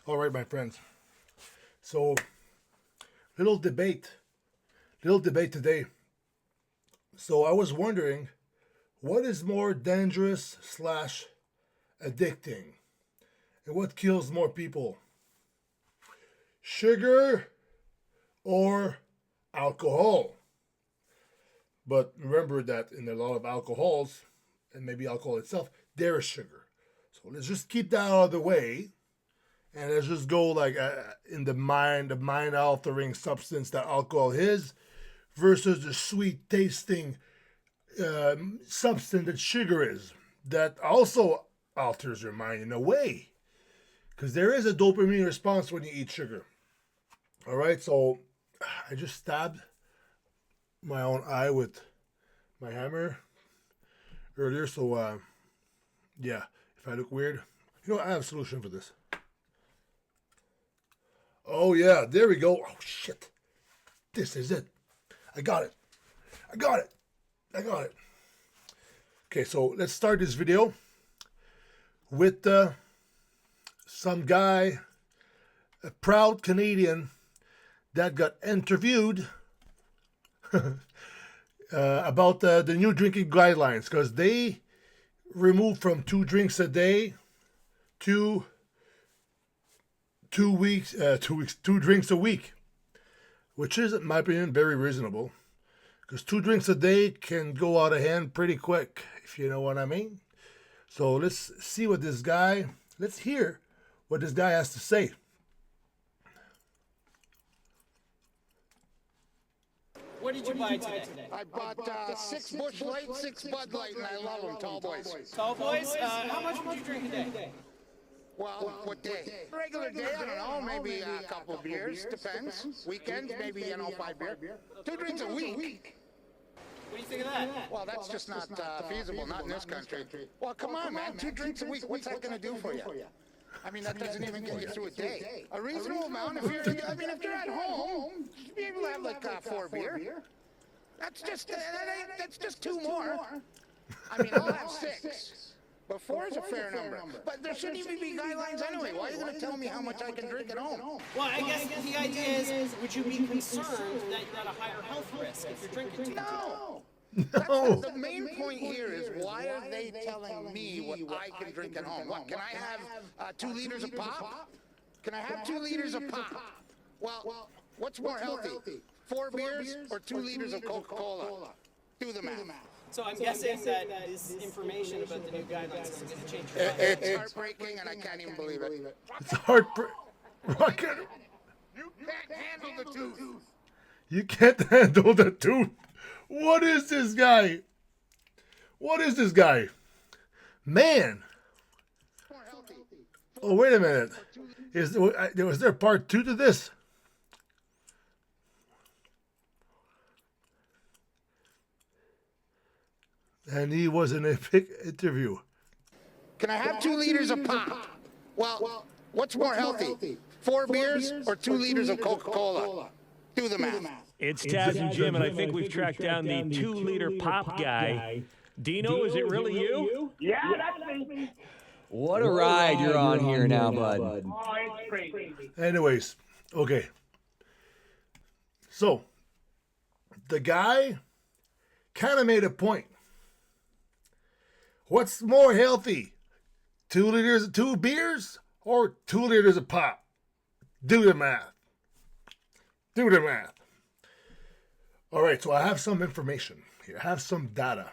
All right, my friends. So, little debate, little debate today. So, I was wondering, what is more dangerous slash addicting, and what kills more people, sugar or alcohol? But remember that in a lot of alcohols, and maybe alcohol itself, there is sugar. So let's just keep that out of the way, and let's just go like in the mind altering substance that alcohol is versus the sweet tasting substance that sugar is, that also alters your mind in a way, because there is a dopamine response when you eat sugar. All right, so I just stabbed my own eye with my hammer earlier, so yeah, if I look weird, I have a solution for this. Oh yeah, there we go. Oh shit, this is it. I got it. I got it. I got it. Okay, so let's start this video with some guy, a proud Canadian, that got interviewed about the new drinking guidelines, because they removed from 2 drinks a day to 2 drinks a week, which is, in my opinion, very reasonable. Because 2 drinks a day can go out of hand pretty quick, if you know what I mean. So let's hear what this guy has to say. What did you buy today? I bought 6 Bush Light, 6 Bud Light, and I love them, tall boys. Tall boys, how much would you drink a day? Well, what day? Regular day, I don't know, maybe a couple beers, depends. Weekends, maybe, 5 beer. 2 drinks a week. What do you think of that? Well, that's just not feasible, not in this country. Well, come on, man, 2 drinks a week, what's that going to do for you? I mean, that doesn't even get you through a day. A reasonable amount, if you're at home, you'd be able to have like 4 beer. That's just 2 more. I mean, I'll have 6. But 4 is a fair number. But there shouldn't even be guidelines anyway. Why are you going to tell me how much I can drink at home? Well, I guess the idea is, would you be concerned that you're at a higher health risk if you're drinking too much? No. No. The main point here is, why are they telling me what I can drink at home? What, can I have 2 liters of pop? Can I have 2 liters of pop? Well, what's more healthy? 4 beers or 2 liters of Coca-Cola? Do the math. So I'm guessing that this information about the new guidelines isn't going to change your mind. It's heartbreaking, and I can't even believe it. It's heartbreaking. You can't handle the truth. You can't handle the truth. What is this guy? What is this guy? Man. Oh, wait a minute. Was there part 2 to this? And he was in a big interview. Can I have 2 liters of pop? Well, what's more healthy? 4 beers or 2 liters of Coca-Cola? Do the math. It's Taz and Jim, and I think we've tracked down the 2-liter pop guy. Dino, is it really you? Yeah, that's me. What a ride you're on here now, bud. Oh, it's crazy. Anyways, okay. So, the guy kind of made a point. What's more healthy? 2 beers or 2 liters of pop? Do the math. Do the math. All right, so I have some information here. I have some data.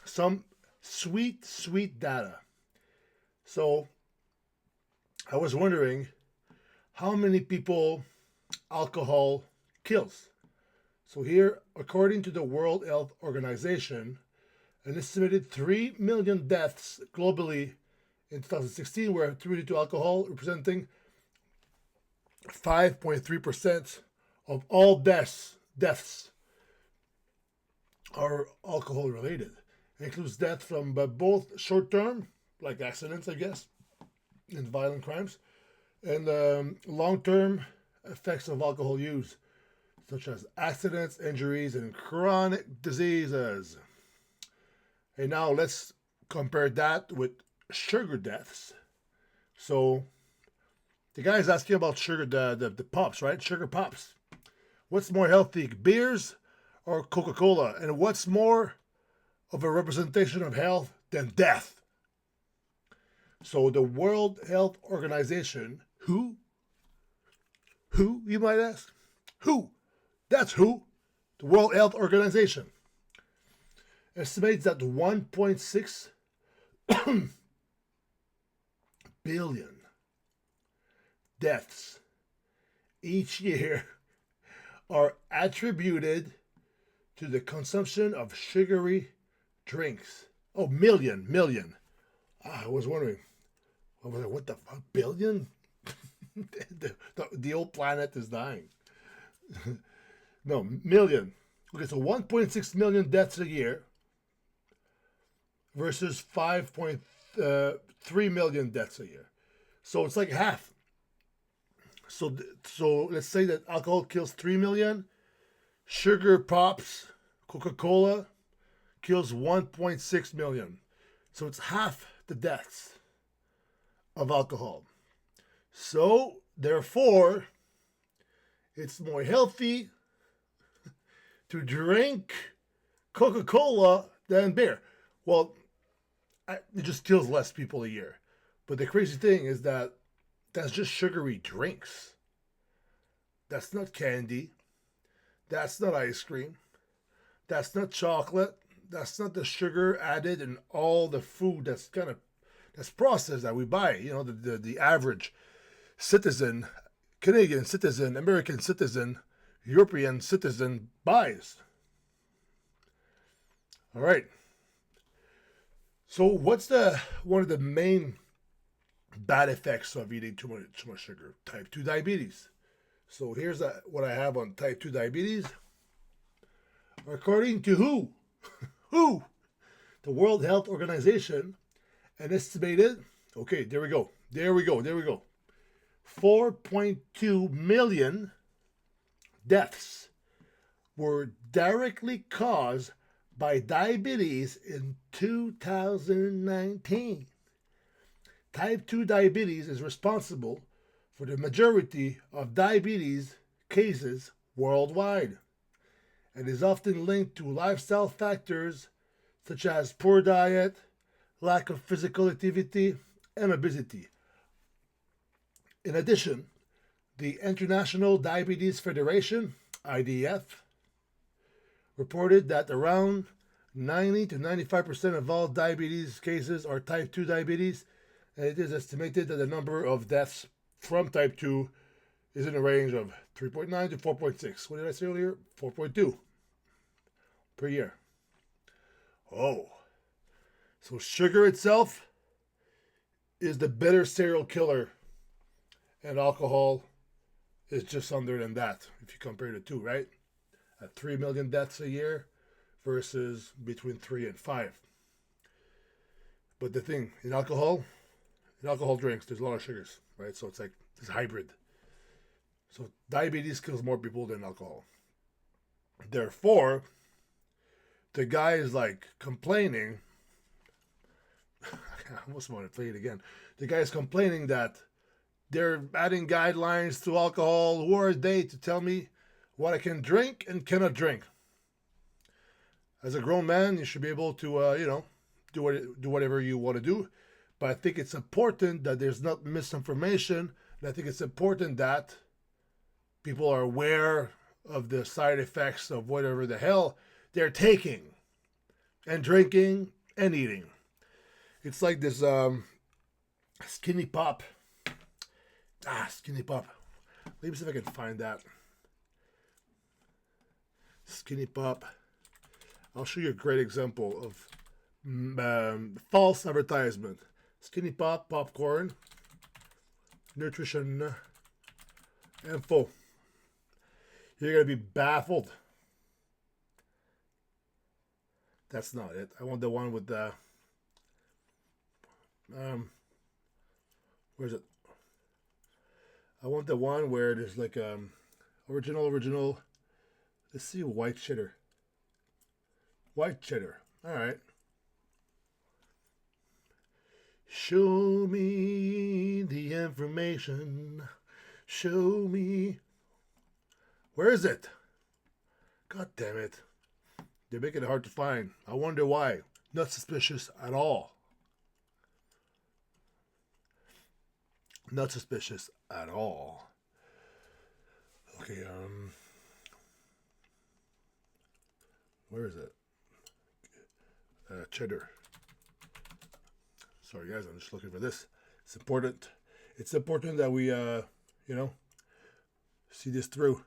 Some sweet, sweet data. So I was wondering how many people alcohol kills. So here, according to the World Health Organization, an estimated 3 million deaths globally in 2016 were attributed to alcohol, representing 5.3% of all deaths are alcohol related. It includes death from both short term, like accidents, I guess, and violent crimes, and long term effects of alcohol use, such as accidents, injuries, and chronic diseases. And now let's compare that with sugar deaths. So the guy's asking about sugar, the pops, right? Sugar pops. What's more healthy, beers or Coca-Cola? And what's more of a representation of health than death? So the World Health Organization, who, you might ask? Who? That's who. The World Health Organization estimates that 1.6 billion deaths each year are attributed to the consumption of sugary drinks. Oh, million. I was wondering, what the fuck, billion? the old planet is dying. No, million. Okay, so 1.6 million deaths a year versus 5.3 million deaths a year. So it's like half. So let's say that alcohol kills 3 million, sugar pops, Coca-Cola kills 1.6 million. So it's half the deaths of alcohol. So therefore, it's more healthy to drink Coca-Cola than beer. Well, it just kills less people a year. But the crazy thing is that that's just sugary drinks. That's not candy. That's not ice cream. That's not chocolate. That's not the sugar added in all the food that's processed that we buy. You know, the average citizen, Canadian citizen, American citizen, European citizen buys. All right. So what's one of the main bad effects of eating too much sugar? Type 2 diabetes. So here's what I have on type 2 diabetes. According to who? Who? The World Health Organization, an estimated, okay, there we go. 4.2 million deaths were directly caused by diabetes in 2019. Type 2 diabetes is responsible for the majority of diabetes cases worldwide and is often linked to lifestyle factors such as poor diet, lack of physical activity, and obesity. In addition, the International Diabetes Federation, IDF, reported that around 90 to 95% of all diabetes cases are type 2 diabetes, and it is estimated that the number of deaths from type 2 is in a range of 3.9 to 4.6. What did I say earlier? 4.2 per year. Oh. So sugar itself is the better serial killer, and alcohol is just under than that if you compare the two, right? At 3 million deaths a year versus between 3 and 5. But the thing, in alcohol drinks, there's a lot of sugars, right? So it's like this hybrid. So diabetes kills more people than alcohol. Therefore, the guy is like complaining. I almost want to play it again. The guy is complaining that they're adding guidelines to alcohol. Who are they to tell me what I can drink and cannot drink? As a grown man, you should be able to, do whatever you want to do. But I think it's important that there's not misinformation. And I think it's important that people are aware of the side effects of whatever the hell they're taking and drinking and eating. It's like this skinny pop. Skinny pop. Let me see if I can find that. Skinny pop. I'll show you a great example of false advertisement. Skinny pop, popcorn, nutrition info. You're going to be baffled. That's not it. I want the one with the... where's it? I want the one where there's like original. Let's see, white cheddar. White cheddar. All right. Show me the information. Show me. Where is it? God damn it. They're making it hard to find. I wonder why. Not suspicious at all. Not suspicious at all. Okay, where is it? Cheddar. Sorry guys, I'm just looking for this. It's important. It's important that we, see this through.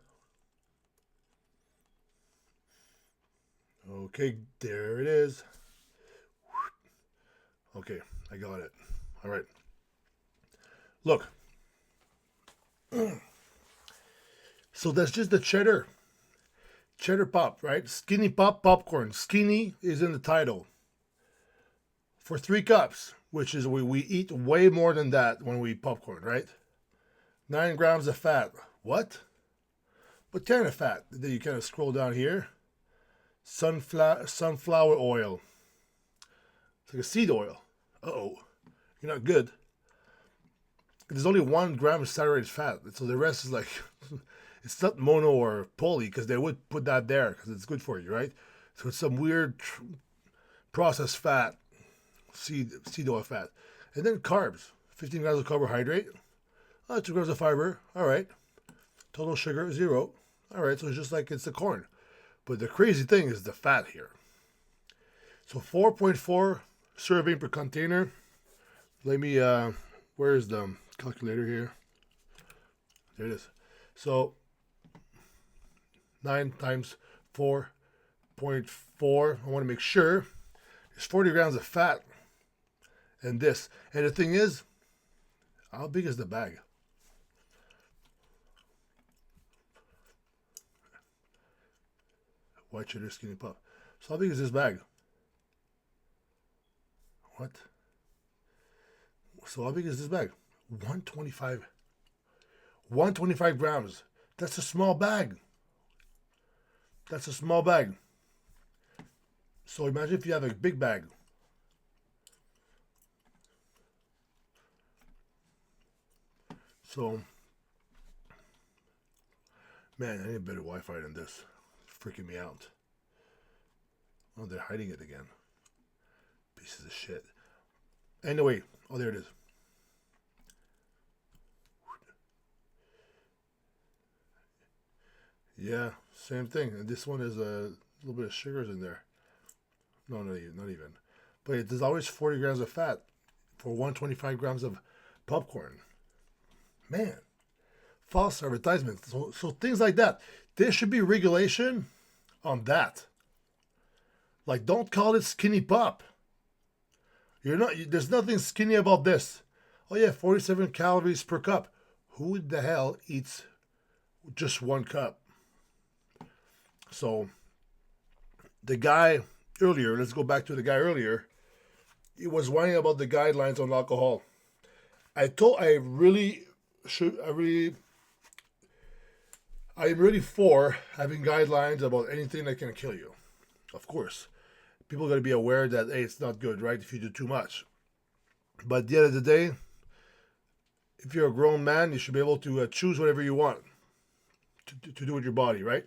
Okay, there it is. Okay, I got it. All right. Look. So that's just the cheddar. Cheddar pop, right? Skinny pop popcorn. Skinny is in the title. For 3 cups, which is we eat way more than that when we eat popcorn, right? 9 grams of fat. What? What kind of fat? Then you kind of scroll down here. Sunflower oil. It's like a seed oil. Uh-oh. You're not good. There's only 1 gram of saturated fat. So the rest is like, it's not mono or poly because they would put that there because it's good for you, right? So it's some weird processed fat, seed oil fat. And then carbs. 15 grams of carbohydrate. 2 grams of fiber. All right. Total sugar, 0. All right. So it's just like it's the corn. But the crazy thing is the fat here. So 4.4 serving per container. Let me, where's the calculator here? There it is. So 9 times 4.4. I want to make sure there's 40 grams of fat in this. And the thing is, how big is the bag? White cheddar skinny puff. So how big is this bag? What? So how big is this bag? 125. 125 grams. That's a small bag. That's a small bag. So imagine if you have a big bag. So, man, I need better Wi-Fi than this. It's freaking me out. Oh, they're hiding it again. Pieces of shit. Anyway, oh, there it is. Yeah, same thing. And this one is a little bit of sugars in there. No, not even. But there's always 40 grams of fat for 125 grams of popcorn. Man, false advertisements. So things like that. There should be regulation on that. Like, don't call it skinny pop. You're not. There's nothing skinny about this. Oh yeah, 47 calories per cup. Who the hell eats just 1 cup? So the guy earlier. Let's go back to the guy earlier. He was whining about the guidelines on alcohol. I'm really for having guidelines about anything that can kill you. Of course. People got to be aware that, hey, it's not good, right, if you do too much. But at the end of the day, if you're a grown man, you should be able to choose whatever you want to do with your body, right?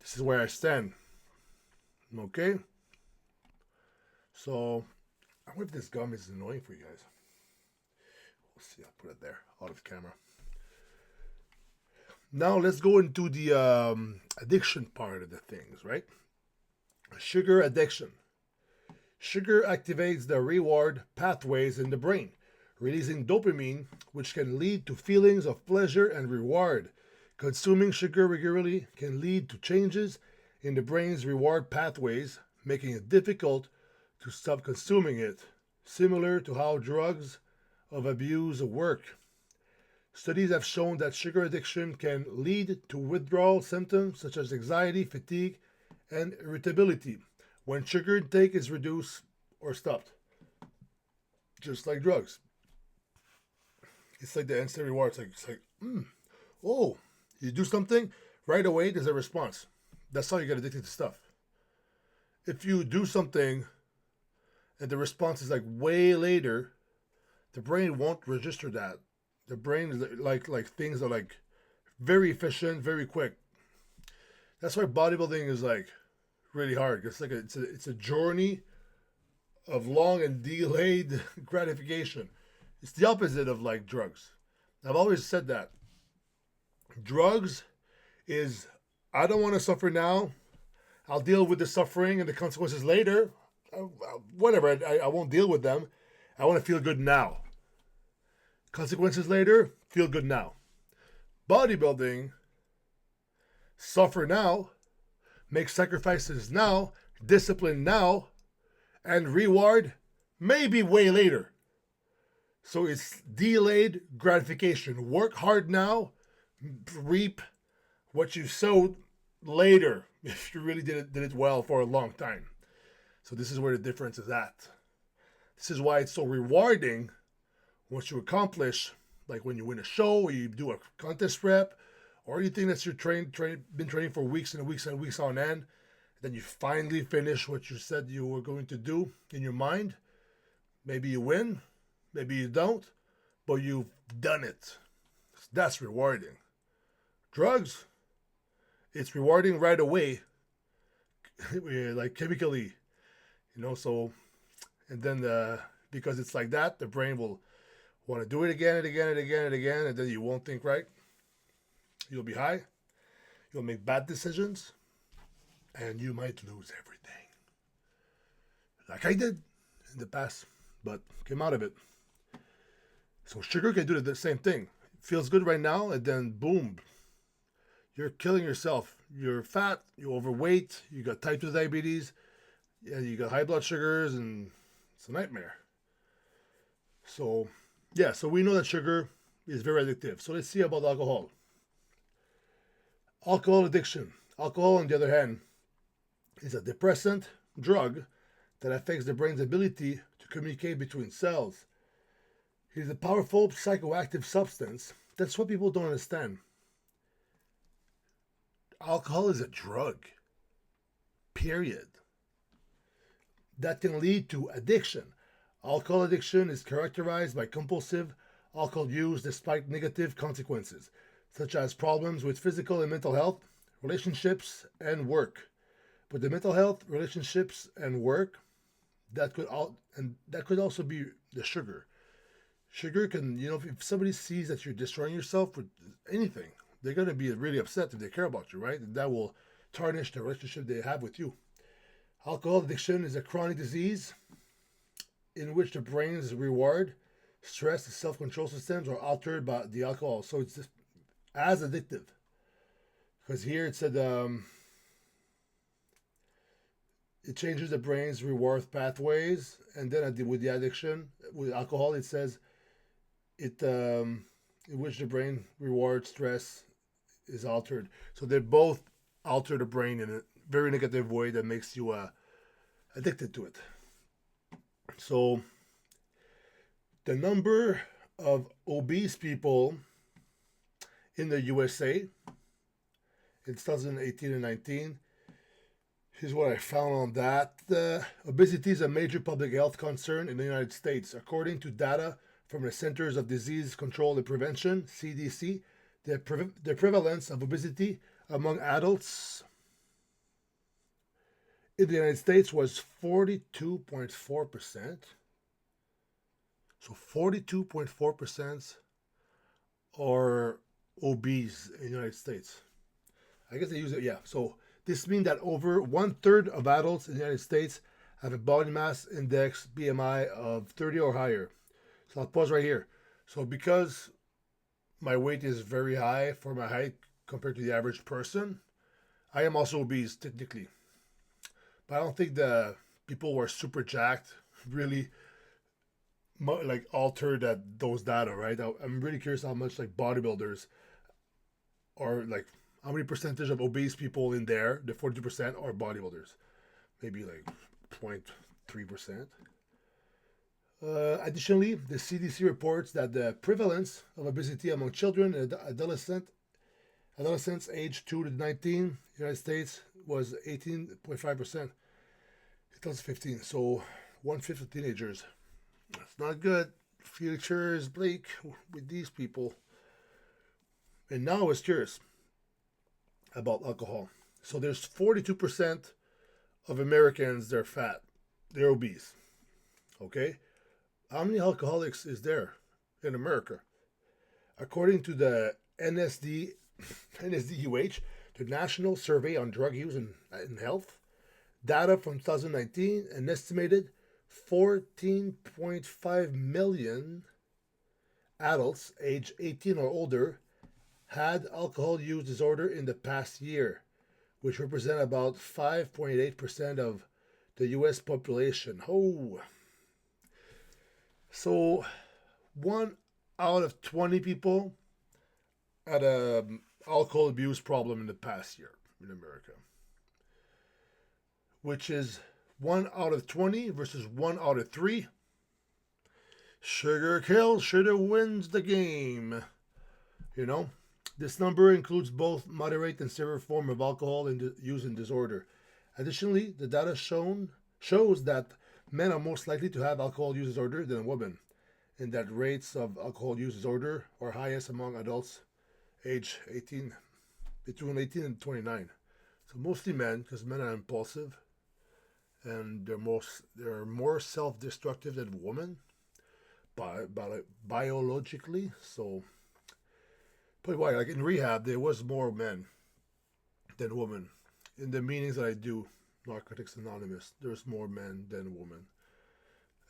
This is where I stand. Okay? So, I wonder if this gum is annoying for you guys. We'll see. I'll put it there, out of camera. Now, let's go into the addiction part of the things, right? Sugar addiction. Sugar activates the reward pathways in the brain, releasing dopamine, which can lead to feelings of pleasure and reward. Consuming sugar regularly can lead to changes in the brain's reward pathways, making it difficult to stop consuming it, similar to how drugs of abuse work. Studies have shown that sugar addiction can lead to withdrawal symptoms such as anxiety, fatigue, and irritability when sugar intake is reduced or stopped. Just like drugs. It's like the instant reward. It's like, oh, you do something, right away there's a response. That's how you get addicted to stuff. If you do something and the response is like way later, the brain won't register that. The brain is like things are like very efficient, very quick. That's why bodybuilding is like really hard. It's a journey of long and delayed gratification. It's the opposite of like drugs. I've always said that. Drugs is, I don't want to suffer now. I'll deal with the suffering and the consequences later. Whatever, I won't deal with them. I want to feel good now. Consequences later, feel good now. Bodybuilding, suffer now, make sacrifices now, discipline now, and reward maybe way later. So it's delayed gratification. Work hard now, reap what you sowed later if you really did it well for a long time. So this is where the difference is at. This is why it's so rewarding once you accomplish, like when you win a show or you do a contest prep, or you think that you're been training for weeks and weeks and weeks on end, then you finally finish what you said you were going to do in your mind. Maybe you win, maybe you don't, but you've done it. That's rewarding. Drugs, it's rewarding right away, like chemically, so, and then because it's like that, the brain will want to do it again and again and again and again, and then you won't think right. You'll be high, you'll make bad decisions, and you might lose everything. Like I did in the past, but came out of it. So sugar can do the same thing. It feels good right now, and then boom, you're killing yourself. You're fat, you're overweight, you got type 2 diabetes, and you got high blood sugars, and it's a nightmare. So, yeah, so we know that sugar is very addictive. So let's see about alcohol. Alcohol addiction. Alcohol, on the other hand, is a depressant drug that affects the brain's ability to communicate between cells. It is a powerful psychoactive substance. That's what people don't understand. Alcohol is a drug, period. That can lead to addiction. Alcohol addiction is characterized by compulsive alcohol use despite negative consequences, such as problems with physical and mental health, relationships, and work. But the mental health, relationships, and work, that could also be the sugar. Sugar can, if somebody sees that you're destroying yourself with anything, they're going to be really upset if they care about you, right? And that will tarnish the relationship they have with you. Alcohol addiction is a chronic disease in which the brain's reward, stress, and self-control systems are altered by the alcohol. So it's just as addictive. Because here it said it changes the brain's reward pathways, and then with the addiction, with alcohol, it says it in which the brain reward stress is altered. So they both alter the brain in a very negative way that makes you addicted to it. So the number of obese people in the USA in 2018 and 19, here's what I found on that. Obesity is a major public health concern in the United States. According to data from the Centers of Disease Control and Prevention, CDC, the prevalence of obesity among adults in the United States was 42.4%. So 42.4% are obese in the United States. I guess they use it, yeah. So this means that over 1/3 of adults in the United States have a body mass index BMI of 30 or higher. So I'll pause right here. So because my weight is very high for my height compared to the average person, I am also obese technically. But I don't think the people who are super jacked really like altered those data, right? I'm really curious how much like bodybuilders are like, how many percentage of obese people in there, the 42% are bodybuilders? Maybe like 0.3%. Additionally, the CDC reports that the prevalence of obesity among children and adolescents aged 2 to 19 in the United States was 18.5%. 2015, so 1/5 of teenagers. That's not good future is bleak with these people. And now I was curious about alcohol. So there's 42% of Americans, they're fat. They're obese. Okay? How many alcoholics is there in America? According to the NSDUH, the National Survey on Drug Use and Health, data from 2019, an estimated 14.5 million adults aged 18 or older had alcohol use disorder in the past year, which represent about 5.8% of the U.S. population. Oh, so 1 out of 20 people had a alcohol abuse problem in the past year in America, which is 1 out of 20 versus 1 out of 3. Sugar kills, sugar wins the game. You know, this number includes both moderate and severe form of alcohol use and disorder. Additionally, the data shows that men are most likely to have alcohol use disorder than women, and that rates of alcohol use disorder are highest among adults age 18, between 18 and 29. So mostly men, because men are impulsive, and they're more self-destructive than women, biologically. So, but why? Like in rehab, there was more men than women. In the meetings that I do, Narcotics Anonymous, there's more men than women.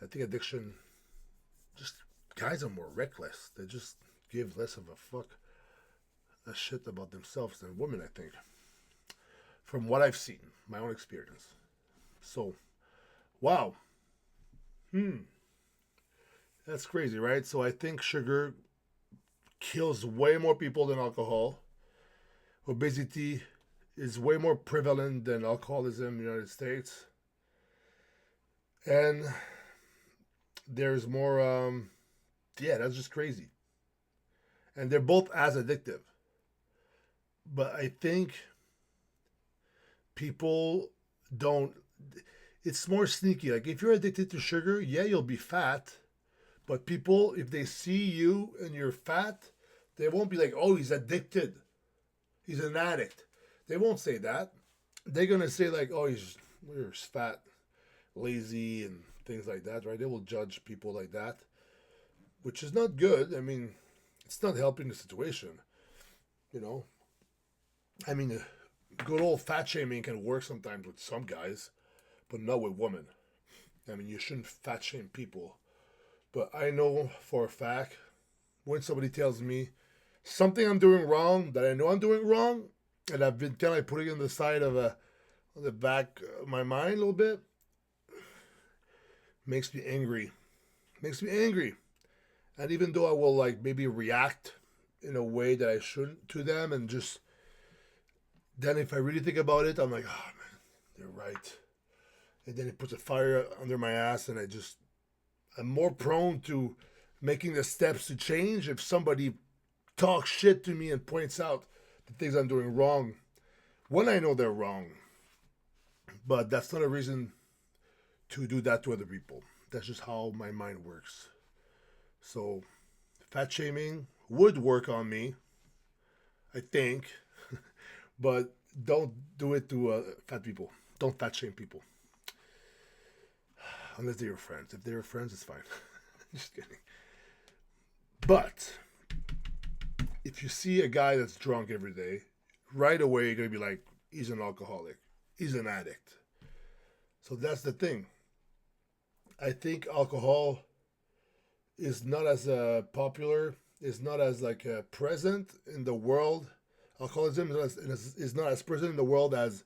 I think addiction, just guys are more reckless. They just give less of a shit about themselves than women, I think. From what I've seen, my own experience. So, wow. That's crazy, right? So I think sugar kills way more people than alcohol. Obesity is way more prevalent than alcoholism in the United States. And there's more, that's just crazy. And they're both as addictive. But I think people don't, it's more sneaky. Like if you're addicted to sugar, yeah, you'll be fat. But people, if they see you and you're fat, they won't be like, oh, he's addicted. He's an addict. They won't say that. They're going to say like, oh, he's fat, lazy, and things like that, right? They will judge people like that, which is not good. I mean, it's not helping the situation, you know? I mean, good old fat shaming can work sometimes with some guys, but not with women. I mean, you shouldn't fat shame people. But I know for a fact, when somebody tells me something I'm doing wrong, that I know I'm doing wrong, and I've been kind of putting it on the side of on the back of my mind a little bit, makes me angry. Makes me angry. And even though I will like maybe react in a way that I shouldn't to them, and just then if I really think about it, I'm like, oh man, they're right. And then it puts a fire under my ass, and I'm more prone to making the steps to change if somebody talks shit to me and points out the things I'm doing wrong when I know they're wrong. But that's not a reason to do that to other people. That's just how my mind works. So, fat shaming would work on me, I think. But don't do it to fat people. Don't fat shame people. Unless they're your friends. If they're your friends, it's fine. Just kidding. But if you see a guy that's drunk every day, right away you're going to be like, he's an alcoholic. He's an addict. So that's the thing. I think alcohol is not as popular, is not as present in the world. Alcoholism is not as present in the world as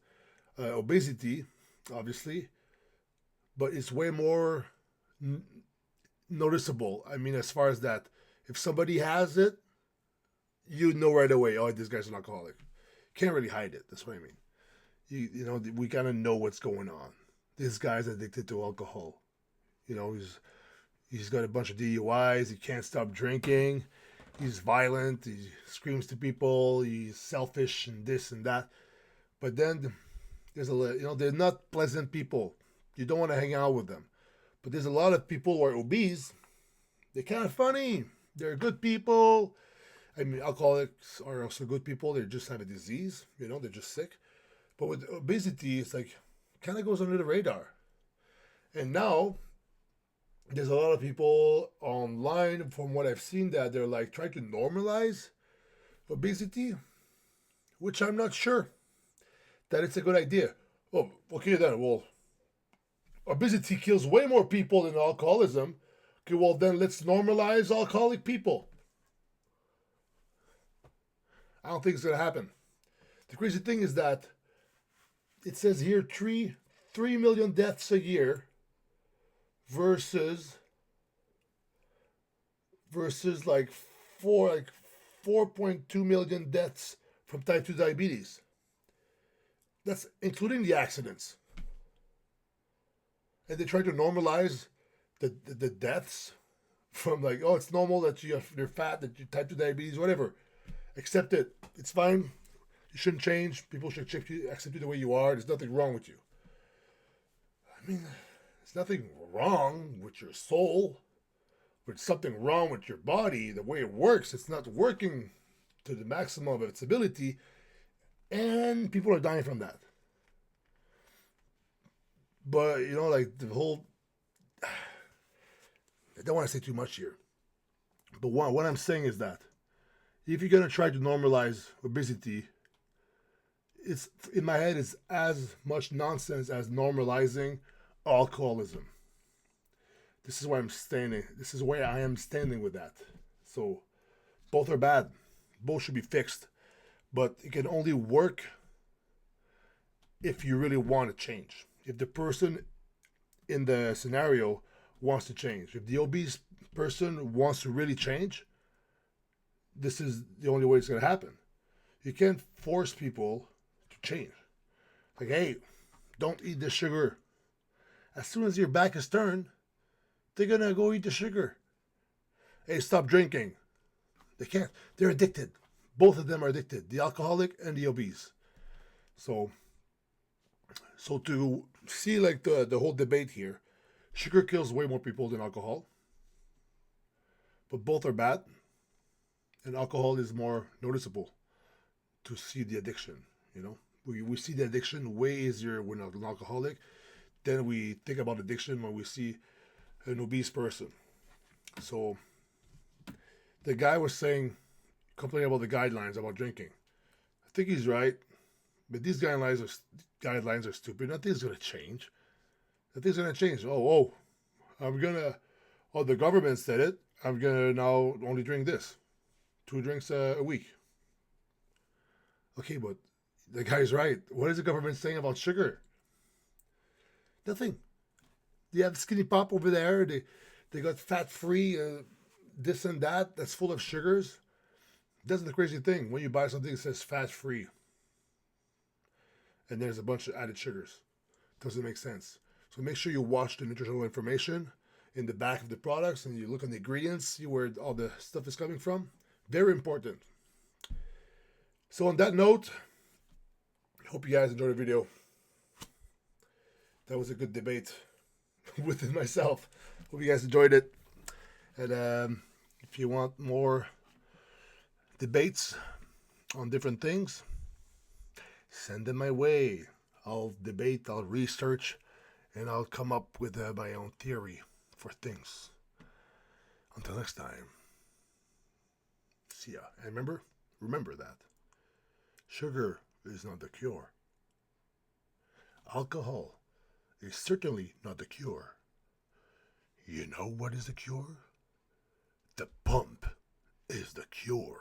obesity, obviously. But it's way more noticeable. I mean, as far as that, if somebody has it, you know right away, oh, this guy's an alcoholic. Can't really hide it. That's what I mean. You know, we kind of know what's going on. This guy's addicted to alcohol. You know, he's got a bunch of DUIs. He can't stop drinking. He's violent. He screams to people. He's selfish and this and that. But then there's they're not pleasant people. You don't want to hang out with them. But there's a lot of people who are obese They're kind of funny. They're good people. I mean, alcoholics are also good people. They just have a disease, they're just sick. But with obesity, it's like kind of goes under the radar. And now there's a lot of people online, from what I've seen, that they're like trying to normalize obesity, which I'm not sure that it's a good idea. Oh, okay then. Well, obesity kills way more people than alcoholism. Okay, well then let's normalize alcoholic people. I don't think it's gonna happen. The crazy thing is that it says here 3 million deaths a year versus like 4.2 million deaths from type 2 diabetes. That's including the accidents. And they try to normalize the deaths from like, oh, it's normal that you're fat, that you type 2 diabetes, whatever. Accept it. It's fine. You shouldn't change. People should accept you the way you are. There's nothing wrong with you. I mean, there's nothing wrong with your soul. There's something wrong with your body. The way it works, it's not working to the maximum of its ability. And people are dying from that. But, like the whole... I don't want to say too much here. But what I'm saying is that if you're going to try to normalize obesity, it's, in my head, it's as much nonsense as normalizing alcoholism. This is where I'm standing. This is where I am standing with that. So both are bad. Both should be fixed. But it can only work if you really want to change. If the person in the scenario wants to change. If the obese person wants to really change, this is the only way it's going to happen. You can't force people to change. Like, hey, don't eat the sugar. As soon as your back is turned, they're going to go eat the sugar. Hey, stop drinking. They can't. They're addicted. Both of them are addicted. The alcoholic and the obese. So to see like the whole debate here, sugar kills way more people than alcohol. But both are bad. And alcohol is more noticeable to see the addiction, We see the addiction way easier when an alcoholic than we think about addiction when we see an obese person. So the guy was complaining about the guidelines about drinking. I think he's right, but these guidelines are stupid. Nothing's going to change. Nothing's going to change. Oh, the government said it. I'm going to now only drink this. 2 drinks a week. Okay, but the guy's right. What is the government saying about sugar? Nothing. They have Skinny Pop over there. They got fat-free this and that that's full of sugars. That's the crazy thing. When you buy something that says fat-free and there's a bunch of added sugars, doesn't make sense. So make sure you watch the nutritional information in the back of the products and you look on the ingredients, see where all the stuff is coming from. Very important. So on that note, I hope you guys enjoyed the video. That was a good debate within myself. Hope you guys enjoyed it. And if you want more debates on different things, send them my way. I'll debate, I'll research, and I'll come up with my own theory for things. Until next time. See ya. And remember that sugar is not the cure. Alcohol is certainly not the cure. You know what is the cure? The pump is the cure.